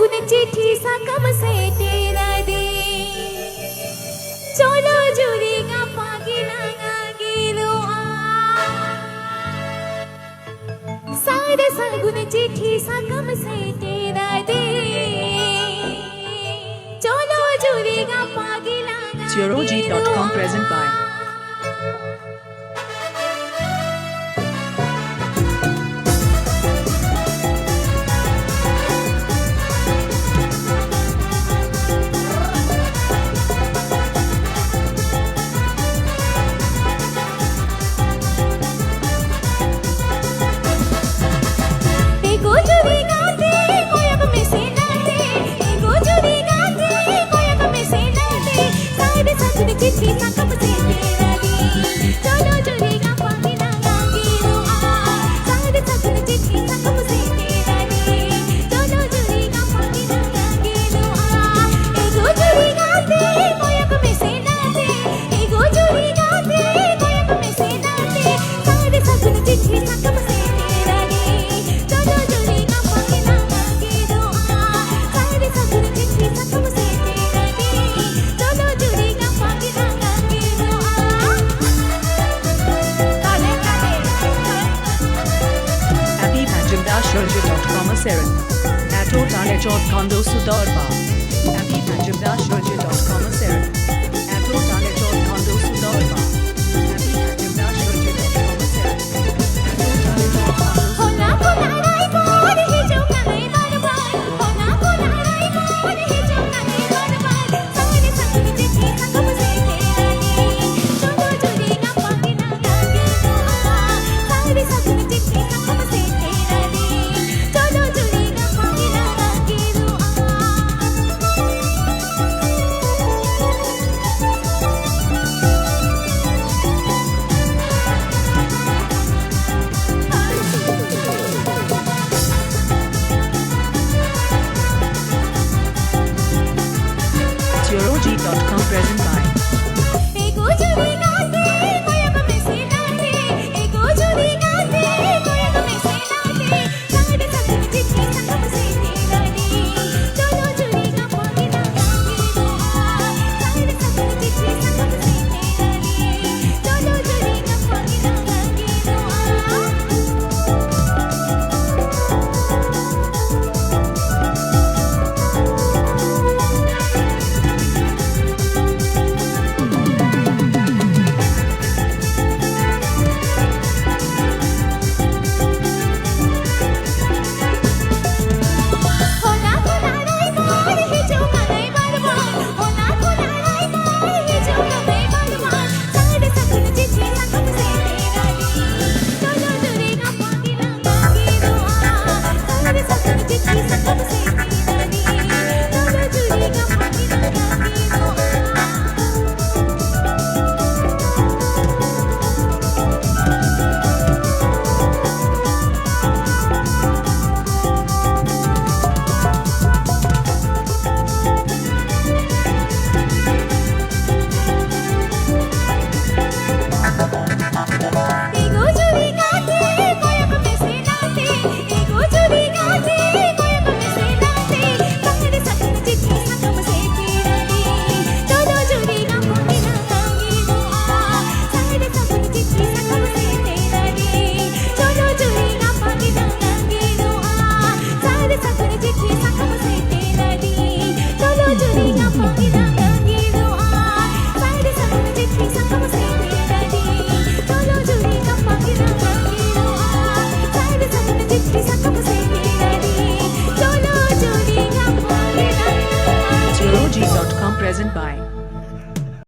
सगुन चिट्ठी सा कम से तेरा दे चलो जुड़ेगा पागिला गिलो सारे सगुन चिट्ठी सा कम से तेरा दे चलो जुड़ेगा पागिला Zeroj.com present by एगो जुड़ेगा दे कोयक में से ना दे एगो जुड़ेगा दे कोयक में से ना दे सारे सगुन चिट्ठी सा कम से तेरा दे चलो जुड़ेगा पागिला गिलो सारे सगुन चिट्ठी सा कम से तेरा दे चलो जुड़ेगा पागिला गिलो एगो जुड़ेगा दे कोयक में से ना दे एगो जुड़ेगा दे कोयक में से ना दे सारे सगुन चिट्ठी सा कम से तेरा दे चलो जुड़ेगा पागिला गिलो सारे सगुन चिट्ठी सा कम से तेरा दे चलो जुड़ेगा पागिला गिलो काले काले AbiPanjamDashRaja.com Asaran Nato Talechot Kondo Sudarba AbiPanjamDashRaja.com